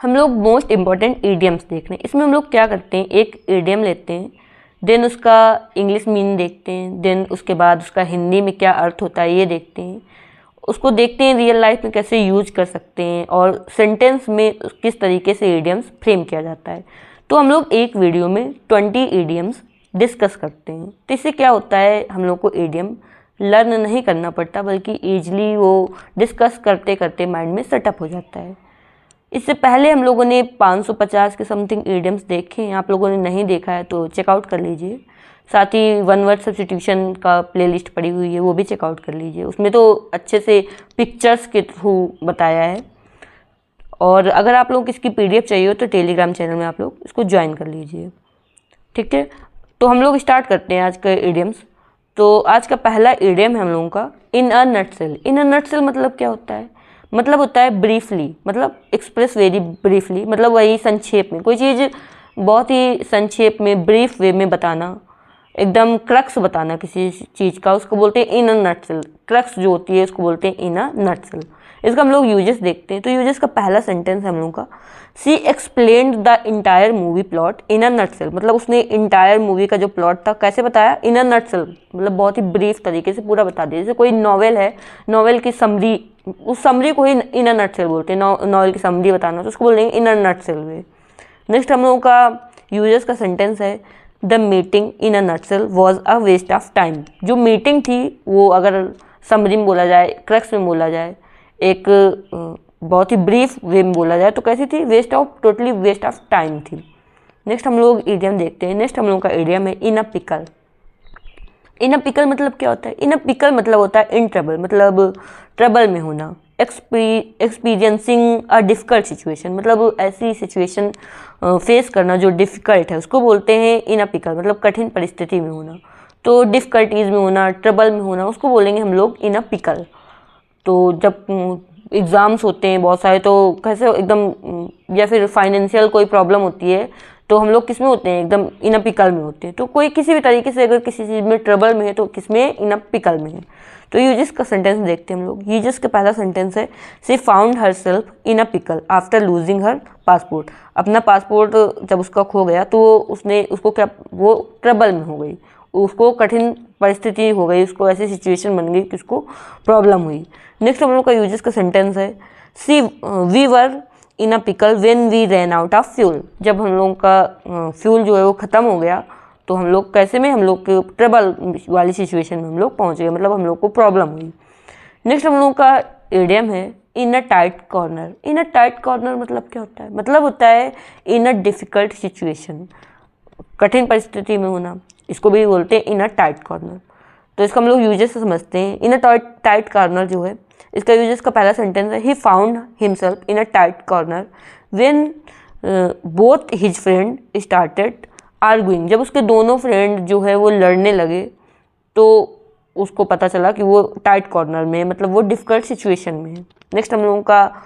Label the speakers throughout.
Speaker 1: हम लोग most important idioms देख रहे हैं। इसमें हम लोग क्या करते हैं, एक ईडियम लेते हैं, देन उसका इंग्लिश मीनिंग देखते हैं, देन उसके बाद उसका हिंदी में क्या अर्थ होता है ये देखते हैं, उसको देखते हैं रियल लाइफ में कैसे यूज कर सकते हैं और सेंटेंस में किस तरीके से ईडियम्स फ्रेम किया जाता है। तो हम लोग एक वीडियो में 20 ईडियम्स डिस्कस करते हैं। तो इससे क्या होता है, हम लोग को ईडियम लर्न नहीं करना पड़ता, बल्कि ईजिली वो डिस्कस करते करते माइंड में सेटअप हो जाता है। इससे पहले हम लोगों ने 550 के समथिंग ईडियम्स देखे हैं। आप लोगों ने नहीं देखा है तो चेकआउट कर लीजिए। साथ ही वन वर्ड सब्स्टिट्यूशन का प्लेलिस्ट पड़ी हुई है, वो भी चेकआउट कर लीजिए। उसमें तो अच्छे से पिक्चर्स के थ्रू बताया है। और अगर आप लोग इसकी PDF चाहिए हो तो टेलीग्राम चैनल में आप लोग इसको ज्वाइन कर लीजिए, ठीक है। तो हम लोग स्टार्ट करते हैं आज के ईडियम्स। तो आज का पहला ईडियम है हम लोगों का इन a nutshell. In a nutshell मतलब क्या होता है, मतलब होता है ब्रीफली, मतलब एक्सप्रेस वेरी ब्रीफली, मतलब वही संक्षेप में, कोई चीज़ बहुत ही संक्षेप में ब्रीफ वे में बताना, एकदम क्रक्स बताना किसी चीज़ का, उसको बोलते हैं इन अ नटसेल। क्रक्स जो होती है उसको बोलते हैं इन अ नटसेल। इसका हम लोग यूजेस देखते हैं। तो यूजेस का पहला सेंटेंस है हम लोगों का, she explained the entire movie plot in a nutshell. मतलब उसने इंटायर मूवी का जो प्लॉट था कैसे बताया, इन अ नटसेल, मतलब बहुत ही ब्रीफ तरीके से पूरा बता दिया। जैसे कोई नॉवेल है, नॉवेल की समरी, उस समरी को ही इन अ नटसेल बोलते हैं। नॉवेल की समरी बताना तो उसको बोलेंगे इन अ नटसेल वे। नेक्स्ट हम लोगों का यूजेस का सेंटेंस है, the meeting in a nutshell was a waste of time. जो मीटिंग थी वो अगर समरी में बोला जाए, क्रक्स में बोला जाए, एक बहुत ही ब्रीफ वे में बोला जाए तो कैसी थी, टोटली वेस्ट ऑफ टाइम थी। नेक्स्ट हम लोग ईडियम देखते हैं। नेक्स्ट हम लोग का ईडियम है in a pickle. In a pickle मतलब क्या होता है, इन अ पिकल मतलब होता है इन ट्रबल, मतलब ट्रबल में होना। एक्सपीरियंसिंग अ डिफ़िकल्ट सिचुएशन, मतलब ऐसी सिचुएशन फेस करना जो डिफ़िकल्ट है, उसको बोलते हैं इन अ पिकल, मतलब कठिन परिस्थिति में होना। तो डिफ़िकल्टीज़ में होना, ट्रबल में होना, उसको बोलेंगे हम लोग इन अ पिकल। तो जब एग्ज़ाम्स होते हैं बहुत सारे, तो कैसे एकदम, या फिर फाइनेंशियल कोई प्रॉब्लम होती है तो हम लोग किस में होते हैं, एकदम इन अ पिकल में होते हैं। तो कोई किसी भी तरीके से अगर किसी चीज़ में ट्रबल में है तो किस में, इन अ पिकल में है। तो यूजिस का सेंटेंस देखते हैं हम लोग। यूजिस का पहला सेंटेंस है, she found her self in a pickle after losing her passport. अपना पासपोर्ट जब उसका खो गया तो उसको क्या, वो ट्रबल में हो गई, उसको कठिन परिस्थिति हो गई, उसको ऐसी सिचुएशन बन गई कि उसको प्रॉब्लम हुई। नेक्स्ट हम लोग का यूजेस का सेंटेंस है, see we were in a pickle when we ran out of fuel. जब हम लोगों का फ्यूल जो है वो ख़त्म हो गया तो हम लोग कैसे में, हम लोग के ट्रबल वाली सिचुएशन में हम लोग पहुँच गए, मतलब हम लोग को प्रॉब्लम हुई। नेक्स्ट हम लोग का इडियम है in a tight corner. In a tight corner मतलब क्या होता है, मतलब होता है इन अ डिफ़िकल्ट सिचुएशन, कठिन परिस्थिति में होना, इसको भी बोलते हैं इन अ टाइट कॉर्नर। तो इसका हम लोग यूजेस से समझते हैं। इन अ टाइट कॉर्नर जो है, इसका यूजेस का पहला सेंटेंस है, he found himself in a tight corner when both his friend started arguing. जब उसके दोनों फ्रेंड जो है वो लड़ने लगे तो उसको पता चला कि वो टाइट कॉर्नर में, मतलब वो डिफ़िकल्ट सिचुएशन में है। नेक्स्ट हम लोगों का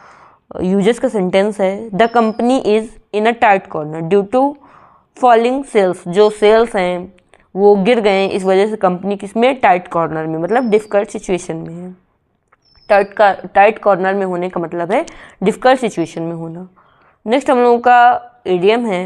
Speaker 1: यूजेस का सेंटेंस है, the company is in a tight corner due to falling sales. जो सेल्स हैं वो गिर गए, इस वजह से कंपनी किसमें, टाइट कॉर्नर में, मतलब डिफ़िकल्ट सिचुएशन में है। टाइट कॉर्नर में होने का मतलब है डिफ़िकल्ट सिचुएशन में होना। नेक्स्ट हम लोगों का इडियम है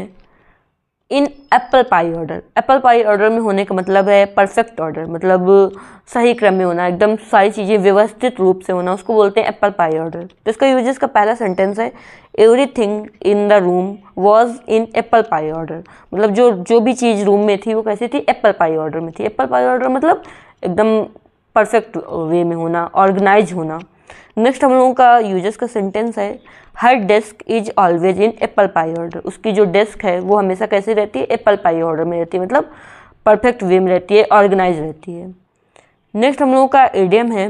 Speaker 1: in apple pie order. Apple pie order में होने का मतलब है परफेक्ट ऑर्डर, मतलब सही क्रम में होना, एकदम सारी चीज़ें व्यवस्थित रूप से होना, उसको बोलते हैं एप्पल पाई ऑर्डर। तो इसका यूजेस का पहला सेंटेंस है, everything in the room was in apple pie order. मतलब जो भी चीज़ रूम में थी वो कैसी थी, एप्पल पाई ऑर्डर में थी। एप्पल पाई ऑर्डर मतलब एकदम परफेक्ट वे में होना, ऑर्गेनाइज होना। नेक्स्ट हम लोगों का यूजेस का सेंटेंस है, her desk is always in apple pie order. उसकी जो डेस्क है वो हमेशा कैसे रहती है, एप्पल पाई ऑर्डर में रहती है, मतलब परफेक्ट वे में रहती है, ऑर्गेनाइज रहती है। नेक्स्ट हम लोगों का इडियम है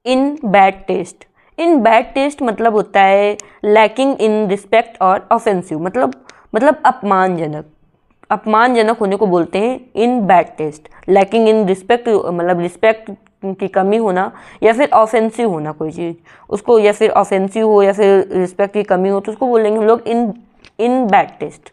Speaker 1: इन बैड टेस्ट। इन बैड टेस्ट मतलब होता है लैकिंग इन रिस्पेक्ट और ऑफेंसिव, मतलब अपमानजनक होने को बोलते हैं इन bad test. Lacking in respect मतलब रिस्पेक्ट की कमी होना, या फिर ऑफेंसिव होना कोई चीज़, उसको या फिर ऑफेंसिव हो या फिर रिस्पेक्ट की कमी हो तो उसको बोलेंगे हम लोग इन बैड टेस्ट।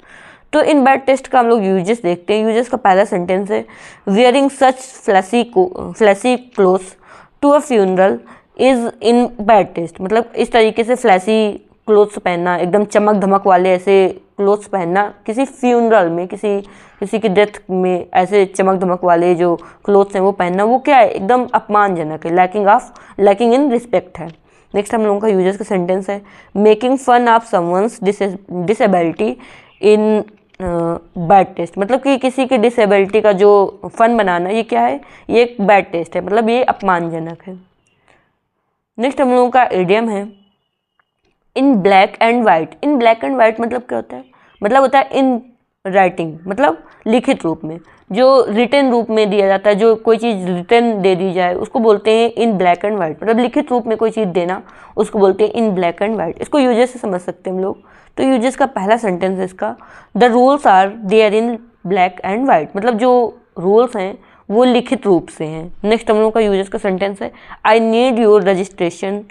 Speaker 1: तो इन बैड टेस्ट का हम लोग यूजेस देखते हैं। यूजेस का पहला सेंटेंस है, wearing such flashy clothes to a funeral is in bad taste. मतलब इस तरीके से फ्लैसी क्लोथ्स पहनना, एकदम चमक धमक वाले ऐसे क्लोथ्स पहनना, किसी फ्यूनरल में, किसी की डेथ में ऐसे चमक धमक वाले जो क्लोथ्स हैं वो पहनना, वो क्या है, एकदम अपमानजनक है, लैकिंग इन रिस्पेक्ट है। नेक्स्ट हम लोगों का यूजर्स का सेंटेंस है, making fun of someone's disability in bad taste, मतलब कि किसी की डिसेबिलिटी का जो फन बनाना, ये क्या है, ये एक बैड टेस्ट है, मतलब ये अपमानजनक है। नेक्स्ट हम लोगों का इडियम है in black and white. In black and white मतलब क्या होता है, मतलब होता है इन राइटिंग, मतलब लिखित रूप में, जो रिटन रूप में दिया जाता है, जो कोई चीज़ रिटन दे दी जाए उसको बोलते हैं इन ब्लैक एंड वाइट, मतलब लिखित रूप में कोई चीज़ देना उसको बोलते हैं इन ब्लैक एंड वाइट। इसको यूजेस से समझ सकते हैं हम लोग। तो यूजेस का पहला सेंटेंस है इसका, the rules are there in black and white, मतलब जो रूल्स हैं वो लिखित रूप से हैं। नेक्स्ट हम लोग का यूजेस का सेंटेंस है, I need your registration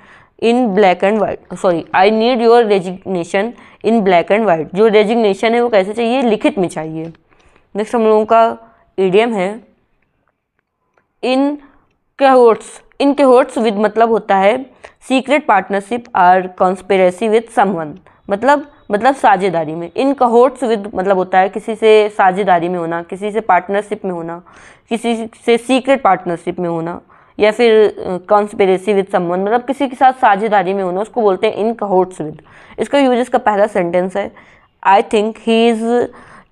Speaker 1: in black and white, sorry I need your resignation in black and white. जो रेजिग्नेशन है वो कैसे चाहिए, लिखित में चाहिए। नेक्स्ट हम लोगों का इडियम है इन कैहोट्स। इन कैहोट्स विद मतलब होता है secret partnership or conspiracy with someone, मतलब साझेदारी में। इन कैहोट्स विद मतलब होता है किसी से साझेदारी में होना, किसी से पार्टनरशिप में होना, किसी से सीक्रेट पार्टनरशिप में होना, या फिर कॉन्स्पिरेसी विद समवन मतलब किसी के साथ साझेदारी में होना, उसको बोलते हैं इन कैहोट्स विद। इसका यूजेस का पहला सेंटेंस है, I think he is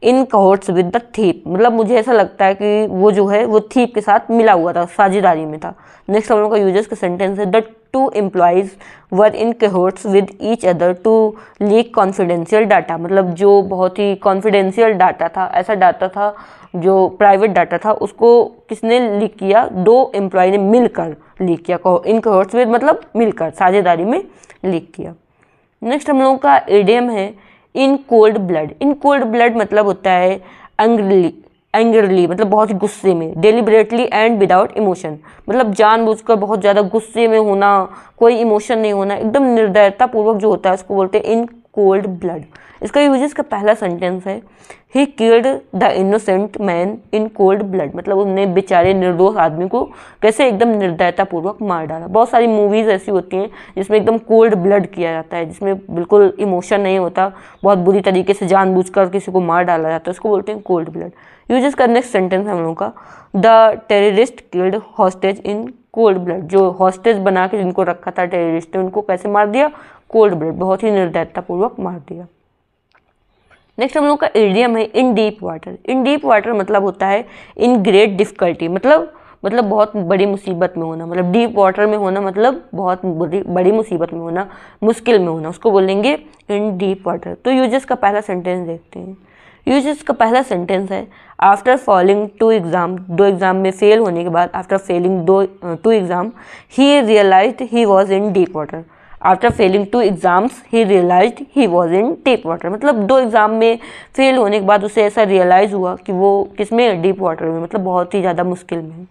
Speaker 1: in cahoots with the thief, मतलब मुझे ऐसा लगता है कि वो जो है वो थीप के साथ मिला हुआ था, साझेदारी में था। नेक्स्ट हम लोग का यूजेस का सेंटेंस है, the two employees were in cahoots with each other to leak confidential data, मतलब जो बहुत ही कॉन्फिडेंशियल डाटा था, ऐसा डाटा था जो प्राइवेट डाटा था, उसको किसने लीक किया, दो एम्प्लॉय ने मिलकर लीक किया। इन कैहोट्स विद मतलब मिलकर साझेदारी में लीक किया। नेक्स्ट हम लोगों का इडियम है in cold blood. In cold blood मतलब होता है एंग्रली मतलब बहुत ही गुस्से में, डेलिबरेटली एंड विदाउट इमोशन, मतलब जानबूझकर बहुत ज़्यादा गुस्से में होना, कोई इमोशन नहीं होना, एकदम निर्दयता पूर्वक जो होता है उसको बोलते हैं इन कोल्ड ब्लड। इसका यूजेस का पहला सेंटेंस है, he killed the innocent man in cold blood, मतलब उन्होंने बेचारे निर्दोष आदमी को कैसे एकदम निर्दयता पूर्वक मार डाला। बहुत सारी मूवीज़ ऐसी होती हैं जिसमें एकदम कोल्ड ब्लड किया जाता है, जिसमें बिल्कुल इमोशन नहीं होता, बहुत बुरी तरीके से जानबूझकर किसी को मार डाला जाता है, उसको बोलते हैं कोल्ड ब्लड। यूजेस का नेक्स्ट सेंटेंस है हम लोगों का, the terrorist killed hostage in cold blood, जो हॉस्टेज बना के जिनको रखा था टेररिस्ट ने, उनको कैसे मार दिया, कोल्ड ब्लड, बहुत ही निर्दयता पूर्वक मार दिया। नेक्स्ट हम लोग का इडियम है इन डीप वाटर। इन डीप वाटर मतलब होता है इन ग्रेट डिफिकल्टी, मतलब बहुत बड़ी मुसीबत में होना, मतलब डीप वाटर में होना मतलब बहुत बड़ी मुसीबत में होना, मुश्किल में होना, उसको बोलेंगे इन डीप वाटर। तो यूजेस का पहला सेंटेंस देखते हैं। यूजेस का पहला सेंटेंस है, आफ्टर फॉलिंग टू एग्ज़ाम, दो एग्ज़ाम में फेल होने के बाद, after failing two exam he realized he was in deep water. After failing two exams he realized he was in deep water, मतलब दो एग्ज़ाम में फेल होने के बाद उसे ऐसा रियलाइज़ हुआ कि वो किसमें, डीप वाटर में, मतलब बहुत ही ज़्यादा मुश्किल में है।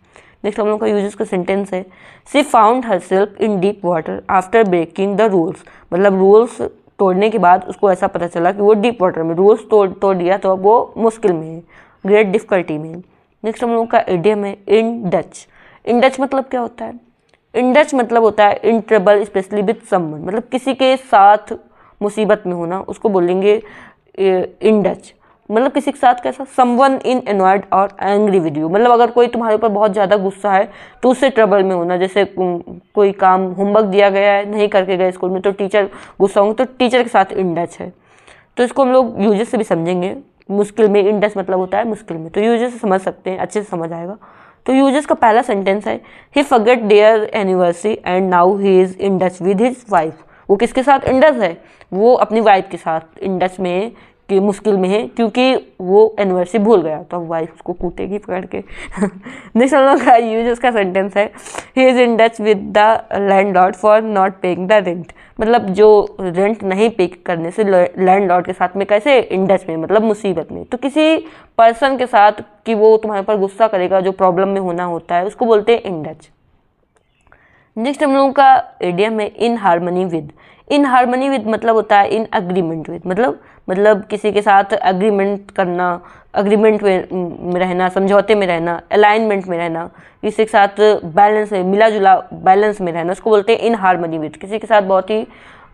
Speaker 1: नेक्स्ट हम लोग का यूजेस का सेंटेंस है, she found herself in deep water after breaking the rules, मतलब रूल्स तोड़ने के बाद उसको ऐसा पता चला कि वो डीप वाटर में, रूल्स तोड़ दिया तो अब वो मुश्किल में है, ग्रेट डिफिकल्टी में है। नेक्स्ट हम लोग का इडियम है इन डच। इन डच मतलब क्या होता है, इन डच मतलब होता है in trouble specially with someone, मतलब किसी के साथ मुसीबत में होना, उसको बोलेंगे इन डच, मतलब किसी के साथ कैसा, समवन इन एनॉयड और एंग्री विद यू, मतलब अगर कोई तुम्हारे ऊपर बहुत ज़्यादा गुस्सा है तो उससे ट्रबल में होना, जैसे कोई काम होमवर्क दिया गया है नहीं करके गए स्कूल में तो टीचर गुस्सा होंगे, तो टीचर के साथ इन डच है। तो इसको हम लोग यूजेस से भी समझेंगे, मुश्किल में इन डच मतलब होता है मुश्किल में, तो यूजेस से समझ सकते हैं, अच्छे से समझ आएगा। तो यूजेस का पहला सेंटेंस है, he forget their anniversary and now he is in Dutch with his wife, वो किसके साथ इन डच है, वो अपनी वाइफ के साथ इन डच में कि मुश्किल में है क्योंकि वो एनिवर्सरी भूल गया, तो अब वाइफ उसको कूटेगी पकड़ के। नेक्स्ट हम लोग का यूजेस का सेंटेंस है, ही is in Dutch with the landlord for not paying the rent, मतलब जो रेंट नहीं पे करने से लैंडलॉर्ड के साथ में कैसे, इन डच में, मतलब मुसीबत में। तो किसी पर्सन के साथ कि वो तुम्हारे पर गुस्सा करेगा, जो प्रॉब्लम में होना होता है, उसको बोलते हैं इन डच। नेक्स्ट हम लोगों का इडियम है इन harmony with. In harmony with मतलब होता है इन अग्रीमेंट विद, मतलब किसी के साथ अग्रीमेंट करना, अग्रीमेंट में रहना, समझौते में रहना, अलाइनमेंट में रहना, किसी के साथ बैलेंस में, मिला जुला बैलेंस में रहना, उसको बोलते हैं इन हार्मनी विद। किसी के साथ बहुत ही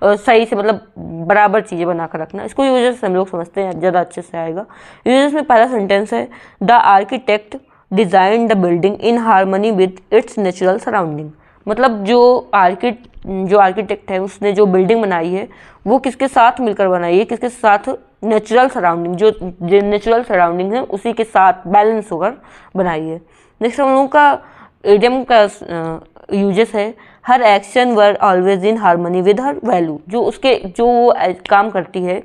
Speaker 1: सही से, मतलब बराबर चीज़ें बनाकर रखना। इसको यूजर्स हम लोग समझते हैं, ज़्यादा अच्छे से आएगा। यूजर्स में पहला सेंटेंस है the architect design the building in harmony with its natural surrounding. मतलब जो आर्किटेक्ट है उसने जो बिल्डिंग बनाई है वो किसके साथ मिलकर बनाई है, किसके साथ, नेचुरल सराउंडिंग, जो नेचुरल सराउंडिंग है उसी के साथ बैलेंस होकर बनाई है। नेक्स्ट हम लोगों का इडियम का यूजेस है her action were always in harmony with her value. जो वो काम करती है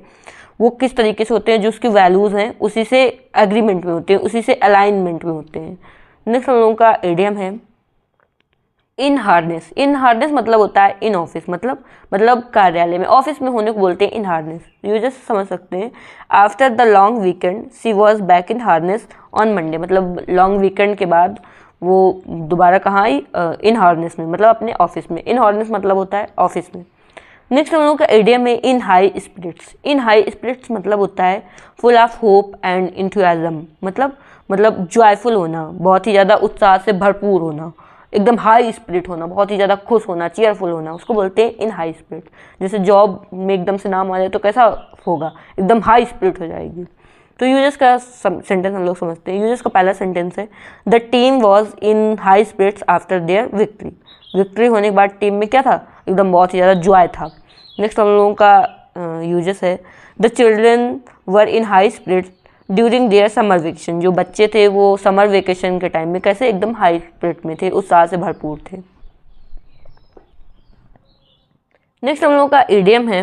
Speaker 1: वो किस तरीके से होते हैं, जो उसकी वैल्यूज़ हैं उसी से एग्रीमेंट में होते हैं, उसी से अलाइनमेंट में होते हैं। नेक्स्ट हम लोगों का इडियम है इन हार्नेस। इन हार्नेस मतलब होता है इन ऑफिस, मतलब कार्यालय में, ऑफिस में होने को बोलते हैं इन हार्नेस। यूजर्स समझ सकते हैं after the long weekend she was back in harness on Monday. मतलब लॉन्ग वीकेंड के बाद वो दोबारा कहाँ आई, इन हार्नेस में, मतलब अपने ऑफिस में। इन हार्नेस मतलब होता है ऑफिस में। नेक्स्ट हम लोगों का इडियम है in high spirits. In high spirits मतलब होता है full of hope and enthusiasm. मतलब जॉयफुल होना, बहुत ही ज़्यादा उत्साह से भरपूर होना, एकदम हाई स्पिरिट होना, बहुत ही ज़्यादा खुश होना, चीयरफुल होना, उसको बोलते हैं इन हाई स्पिरिट। जैसे जॉब में एकदम से नाम आ जाए तो कैसा होगा, एकदम हाई स्पिरिट हो जाएगी। तो यूजर्स का सेंटेंस हम लोग समझते हैं। यूजर्स का पहला सेंटेंस है the team was in high spirits after their victory. Victory होने के बाद टीम में क्या था, एकदम बहुत ही ज़्यादा जॉय था। नेक्स्ट हम लोगों का यूजर्स है the children were in high spirits during their summer vacation. जो बच्चे थे वो समर वेकेशन के टाइम में कैसे, एकदम हाई स्पिरिट में थे, उत्साह से भरपूर थे। नेक्स्ट हम लोगों का इडियम है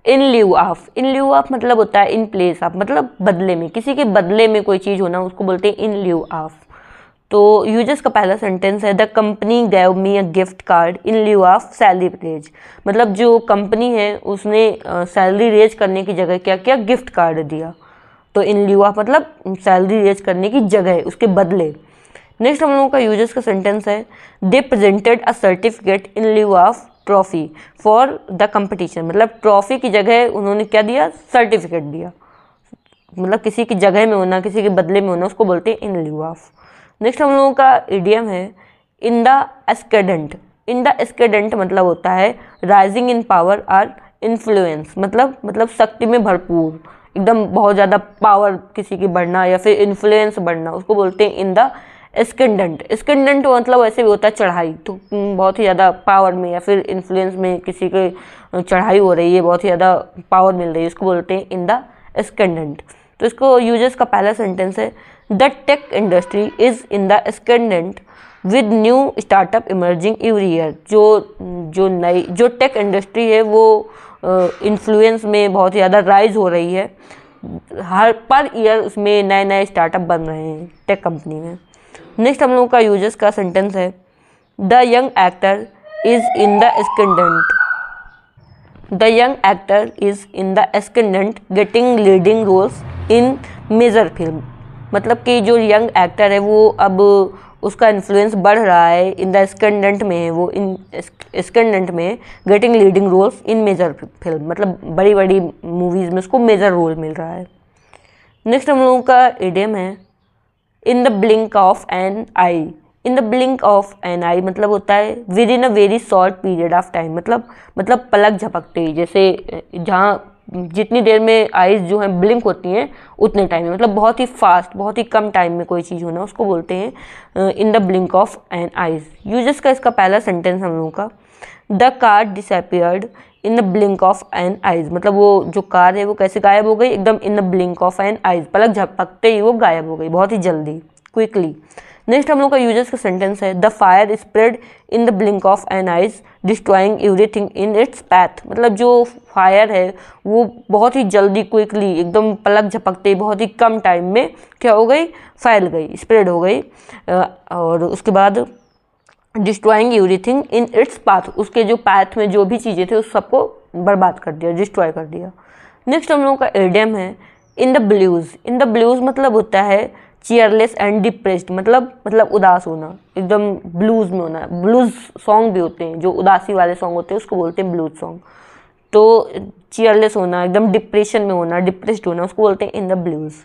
Speaker 1: इन lieu of. In lieu of मतलब होता है इन प्लेस ऑफ, मतलब बदले में, किसी के बदले में कोई चीज़ होना, उसको बोलते हैं इन ल्यू ऑफ। तो यूजर्स का पहला सेंटेंस है the company gave me a gift card in lieu of salary raise. मतलब जो कंपनी है उसने सैलरी रेज करने की जगह क्या किया, गिफ्ट कार्ड दिया। तो इन ल्यू ऑफ मतलब सैलरी रेज करने की जगह, उसके बदले। नेक्स्ट हम लोगों का यूजर्स का सेंटेंस है they presented a certificate in lieu of trophy for the competition. मतलब ट्रॉफी की जगह उन्होंने क्या दिया, सर्टिफिकेट दिया। मतलब किसी की जगह में होना, किसी के बदले में होना, उसको बोलते हैं इन ल्यू ऑफ। नेक्स्ट हम लोगों का इडियम है इन द एस्केडेंट। इन द एस्केडेंट मतलब होता है राइजिंग इन पावर और इन्फ्लुएंस। मतलब शक्ति में भरपूर, एकदम बहुत ज़्यादा पावर किसी की बढ़ना या फिर इन्फ्लुएंस बढ़ना, उसको बोलते हैं इन द एस्केंडेंट। एस्केंडेंट मतलब ऐसे भी होता है चढ़ाई, तो बहुत ही ज़्यादा पावर में या फिर इन्फ्लुएंस में किसी के चढ़ाई हो रही है, बहुत ही ज़्यादा पावर मिल रही है, उसको बोलते हैं इन द एस्केंडेंट। तो इसको यूजर्स का पहला सेंटेंस है the tech industry is in the ascendant with new startup emerging every year. जो टेक इंडस्ट्री है वो इन्फ्लुएंस में बहुत ही ज़्यादा राइज हो रही है, हर पर ईयर उसमें नए नए स्टार्टअप बन रहे हैं टेक कंपनी में। नेक्स्ट हम लोगों का यूजर्स का सेंटेंस है the young actor is in the ascendant. The young actor is in the ascendant getting leading roles in major film. मतलब कि जो यंग एक्टर है वो अब उसका इन्फ्लुएंस बढ़ रहा है, इन द एस्केंडेंट में है, वो इन एस्केंडेंट में getting leading roles in major film. मतलब बड़ी बड़ी मूवीज़ में उसको मेजर रोल मिल रहा है। नेक्स्ट हम लोगों का इडियम है in the blink of an eye. In the blink of an eye मतलब होता है within a very short period of time. मतलब पलक झपकते ही, जैसे जहाँ जितनी देर में आइज़ जो हैं ब्लिंक होती हैं उतने टाइम में, मतलब बहुत ही फास्ट, बहुत ही कम टाइम में कोई चीज़ होना, उसको बोलते हैं in the blink of an eyes. Users का इसका पहला सेंटेंस हम लोगों का the car disappeared in the blink of an eyes. मतलब वो जो कार है वो कैसे गायब हो गई, एकदम in the blink of an eyes, पलक झपकते ही वो गायब हो गई, बहुत ही जल्दी, क्विकली। नेक्स्ट हम लोग का यूजर्स का सेंटेंस है the fire spread in the blink of an eyes destroying everything in its path. मतलब जो फायर है वो बहुत ही जल्दी, क्विकली, एकदम पलक झपकते बहुत ही कम टाइम में क्या हो गई, फैल गई, स्प्रेड हो गई। और उसके बाद destroying everything in its path, उसके जो पाथ में जो भी चीज़ें थे उस सबको बर्बाद कर दिया, डिस्ट्रॉय कर दिया। नेक्स्ट हम लोगों का इडियम है in the blues. In the blues मतलब होता है चीयरलेस एंड डिप्रेस्ड। मतलब उदास होना, एकदम ब्लूज़ में होना। ब्लूज़ सॉन्ग भी होते हैं जो उदासी वाले सॉन्ग होते हैं, उसको बोलते हैं ब्लूज़ सॉन्ग। तो चीयरलेस होना, एकदम डिप्रेशन में होना, डिप्रेस्ड होना, उसको बोलते हैं इन द ब्लूज़।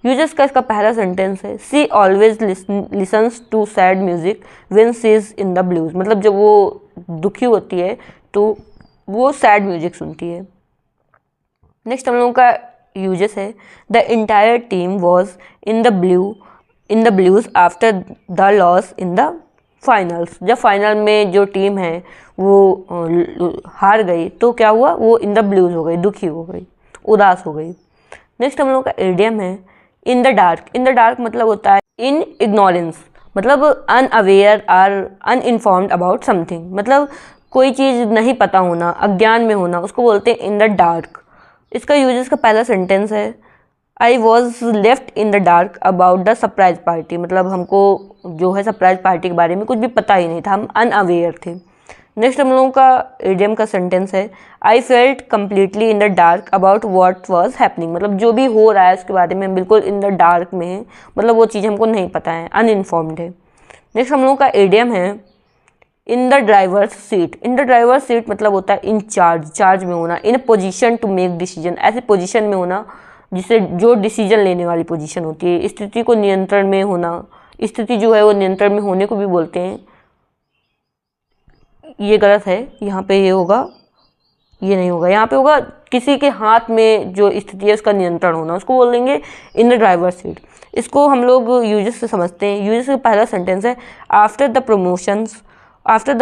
Speaker 1: यूजर्स का इसका पहला सेंटेंस है she always listens to sad music when she is in the blues. मतलब जब वो दुखी होती है तो वो सैड म्यूजिक सुनती है। नेक्स्ट हम लोगों का यूजेस है the entire team was in the blues after the loss in the finals. जब फाइनल में जो टीम है वो हार गई तो क्या हुआ, वो इन द ब्लूज हो गई, दुखी हो गई, उदास हो गई। नेक्स्ट हम लोगों का एडियम है in the dark. In the dark मतलब होता है इन इग्नोरेंस, मतलब unaware or uninformed about something, मतलब कोई चीज़ नहीं पता होना, अज्ञान में होना, उसको बोलते हैं इन द डार्क। इसका यूजेस का पहला सेंटेंस है I was left in the dark about the surprise party, मतलब हमको जो है सरप्राइज पार्टी के बारे में कुछ भी पता ही नहीं था, हम अनअवेयर थे। नेक्स्ट हम लोगों का इडियम का सेंटेंस है I felt completely in the dark about what was happening, मतलब जो भी हो रहा है उसके बारे में हम बिल्कुल इन द डार्क में हैं, मतलब वो चीज़ हमको नहीं पता है, अनइन्फॉर्म्ड है। नेक्स्ट हम लोगों का इडियम है in the driver's seat. In the driver's seat मतलब होता है इन चार्ज, चार्ज में होना, in position to make decision, ऐसे पोजीशन में होना जिससे जो डिसीजन लेने वाली पोजीशन होती है, स्थिति को नियंत्रण में होना, स्थिति जो है वो नियंत्रण में होने को भी बोलते हैं। ये गलत है, यहाँ पे ये होगा, ये नहीं होगा, यहाँ पे होगा किसी के हाथ में जो स्थिति है उसका नियंत्रण होना, उसको बोलेंगे इन द ड्राइवर सीट। इसको हम लोग यूजेस से समझते हैं। यूजेस का पहला सेंटेंस है after the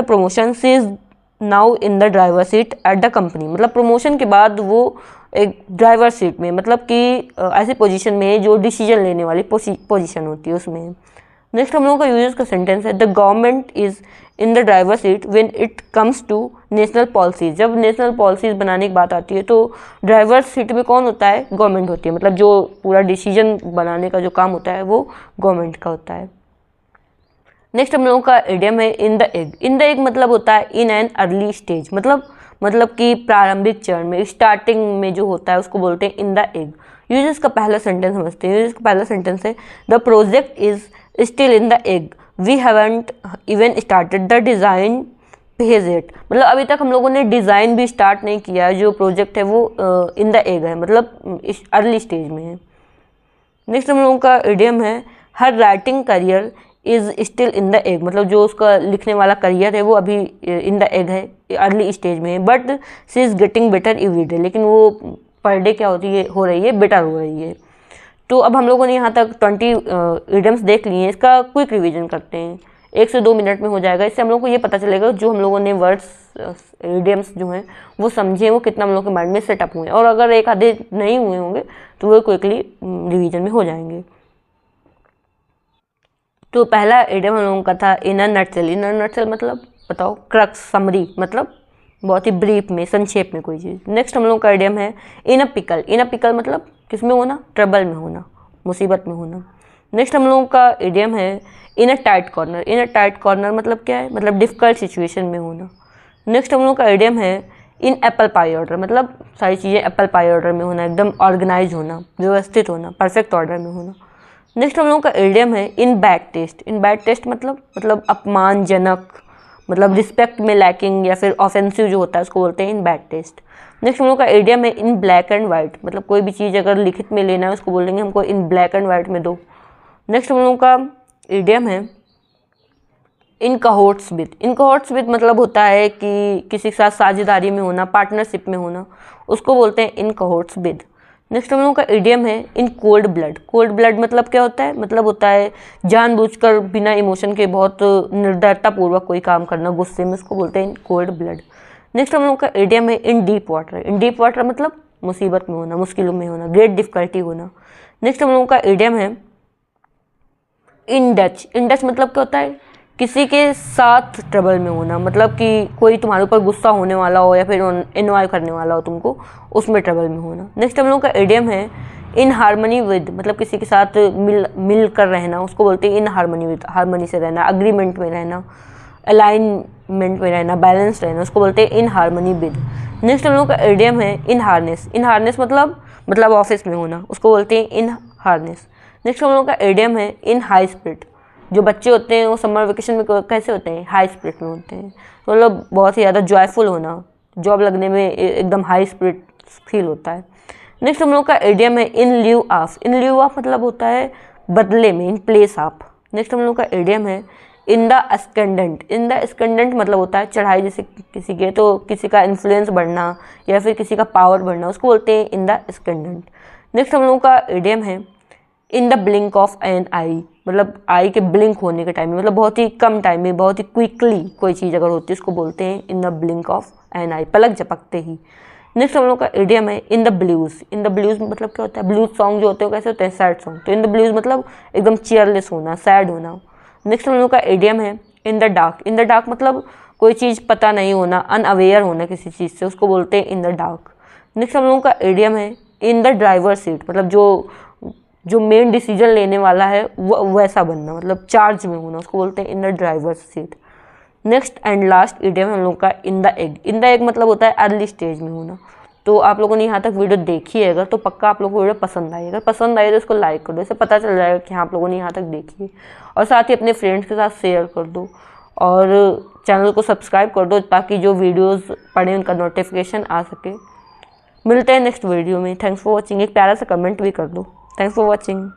Speaker 1: promotion she is now in the driver seat at the company, मतलब प्रमोशन के बाद वो एक ड्राइवर सीट में, मतलब कि ऐसी पोजीशन में जो डिसीजन लेने वाली पोजीशन होती है उसमें। नेक्स्ट हम लोगों का यूजेस का सेंटेंस है the government is in the driver seat when it comes to national policies. जब नेशनल पॉलिसीज बनाने की बात आती है तो ड्राइवर सीट में कौन होता है, गवर्नमेंट होती है, मतलब जो पूरा डिसीजन बनाने का जो काम होता है वो गवर्नमेंट का होता है। नेक्स्ट हम लोगों का इडियम है in the egg. In the egg मतलब होता है इन एन अर्ली स्टेज, मतलब कि प्रारंभिक चरण में, स्टार्टिंग में जो होता है उसको बोलते हैं इन द एग। यूजेस का पहला सेंटेंस समझते हैं। यूजेस का पहला सेंटेंस है the project is still in the egg we haven't even started the design phase it, मतलब अभी तक हम लोगों ने डिज़ाइन भी स्टार्ट नहीं किया, जो प्रोजेक्ट है वो इन द एग है, मतलब अर्ली स्टेज में है। नेक्स्ट हम लोगों का इडियम है her writing career is still in the egg, मतलब जो उसका लिखने वाला करियर है वो अभी इन द एग है, अर्ली स्टेज में है, but she is getting better every day, लेकिन वो पर डे क्या हो रही है, बेटर हो रही है। तो अब हम लोगों ने यहाँ तक 20 इडियम्स देख लिए हैं, इसका क्विक रिवीजन करते हैं, 1 से 2 मिनट में हो जाएगा। इससे हम लोगों को ये पता चलेगा जो हम लोगों ने वर्ड्स इडियम्स जो हैं वो समझे, वो कितना हम लोगों के माइंड में सेटअप हुए हैं, और अगर एक आधे नहीं हुए होंगे तो वो क्विकली रिवीजन में हो जाएंगे। तो पहला इडियम हम लोगों का था इन a nutshell. In a nutshell मतलब बताओ, क्रक्स, समरी, मतलब बहुत ही ब्रीफ में, संक्षेप में कोई चीज़। नेक्स्ट हम लोगों का इडियम है in a pickle. In a pickle मतलब किस में होना, ट्रबल में होना, मुसीबत में होना। नेक्स्ट हम लोगों का इडियम है in a tight corner. In a tight corner मतलब क्या है, मतलब डिफ़िकल्ट सिचुएशन में होना। नेक्स्ट हम लोगों का इडियम है इन एप्पल पाई ऑर्डर, मतलब सारी चीज़ें एप्पल पाई ऑर्डर में होना, एकदम ऑर्गेनाइज होना, व्यवस्थित होना, परफेक्ट ऑर्डर में होना। नेक्स्ट हम लोगों का इडियम है इन बैड टेस्ट। इन बैड टेस्ट मतलब अपमानजनक, मतलब रिस्पेक्ट में लैकिंग या फिर ऑफेंसिव जो होता है उसको बोलते हैं इन बैड टेस्ट। नेक्स्ट हम लोग का इडियम है इन ब्लैक एंड वाइट, मतलब कोई भी चीज़ अगर लिखित में लेना है उसको बोलेंगे हमको इन ब्लैक एंड वाइट में दो। नेक्स्ट हम लोगों का इडियम है इन कहोर्ट्स विद। इन कहोर्ट्स विद मतलब होता है कि किसी के साथ साझेदारी में होना, पार्टनरशिप में होना, उसको बोलते हैं इन कहोर्ट्स विद। नेक्स्ट हम लोगों का इडियम है in cold blood. Cold blood मतलब क्या होता है, मतलब होता है जानबूझकर बिना इमोशन के बहुत निर्दयतापूर्वक कोई काम करना, गुस्से में, उसको बोलते हैं इन कोल्ड ब्लड। नेक्स्ट हम लोगों का इडियम है इन डीप वाटर। इन डीप वाटर मतलब मुसीबत में होना, मुश्किलों में होना, ग्रेट डिफिकल्टी होना। नेक्स्ट हम लोगों का इडियम है इन डच। इन डच मतलब क्या होता है, किसी के साथ ट्रबल में होना, मतलब कि कोई तुम्हारे ऊपर गुस्सा होने वाला हो या फिर इन्वॉल्व करने वाला हो तुमको, उसमें ट्रबल में होना। नेक्स्ट हम लोगों का इडियम है इन हार्मनी विद, मतलब किसी के साथ मिल कर रहना, उसको बोलते हैं इन हार्मनी विद। हार्मनी से रहना, अग्रीमेंट में रहना, अलाइनमेंट में रहना, बैलेंस रहना, उसको बोलते हैं इन हार्मनी विद। नेक्स्ट हम लोगों का इडियम है इन हार्नेस। इन हार्नेस मतलब ऑफिस में होना, उसको बोलते हैं इन हार्नेस। नेक्स्ट हम लोगों का इडियम है इन हाई स्पिरिट। जो बच्चे होते हैं वो समर वेकेशन में कैसे होते हैं, हाई स्पिरिट में होते हैं, मतलब बहुत ही ज़्यादा जॉयफुल होना, जॉब लगने में एकदम हाई स्पिरिट फील होता है। नेक्स्ट हम लोग का इडियम है इन lieu of. In lieu of मतलब होता है बदले में, इन प्लेस ऑफ। नेक्स्ट हम लोग का इडियम है इन द अस्केंडेंट। इन द अस्केंडेंट मतलब होता है चढ़ाई, जैसे किसी के, तो किसी का इन्फ्लुएंस बढ़ना या फिर किसी का पावर बढ़ना, उसको बोलते हैं इन द अस्केंडेंट। नेक्स्ट हम लोगों का इडियम है in the blink of an eye, मतलब आई के ब्लिंक होने के टाइम में, मतलब बहुत ही कम टाइम में, बहुत ही क्विकली कोई चीज़ अगर होती है उसको बोलते हैं in the blink of an eye, पलक झपकते ही। नेक्स्ट हम लोग का इडियम है in the blues. In the blues मतलब क्या होता है, ब्लूज सॉन्ग जो होते हैं कैसे होते हैं, सैड सॉन्ग, तो इन द ब्लूज मतलब एकदम चेयरलेस होना, सैड होना। नेक्स्ट हम लोग का इडियम है in the dark. In the dark मतलब कोई चीज़ पता नहीं होना, अनअवेयर होना किसी चीज़ से, उसको बोलते हैं इन द डार्क। नेक्स्ट हम लोगों का इडियम है इन द ड्राइवर सीट, मतलब जो मेन डिसीजन लेने वाला है वो वैसा बनना, मतलब चार्ज में होना, उसको बोलते हैं in the driver seat. Next and last idiom हम लोग का इन the egg. In the egg मतलब होता है अर्ली स्टेज में होना। तो आप लोगों ने यहाँ तक वीडियो देखी है अगर, तो पक्का आप लोगों को वीडियो पसंद आई। अगर पसंद आई तो इसको लाइक कर दो, इससे पता चल जाएगा कि हाँ आप लोगों ने यहाँ तक देखी है, और साथ ही अपने फ्रेंड्स के साथ शेयर कर दो और चैनल को सब्सक्राइब कर दो ताकि जो वीडियोज़ पढ़ें उनका नोटिफिकेशन आ सके। मिलते हैं नेक्स्ट वीडियो में। Thanks for watching. एक प्यारा सा कमेंट भी कर दो। Thanks for watching.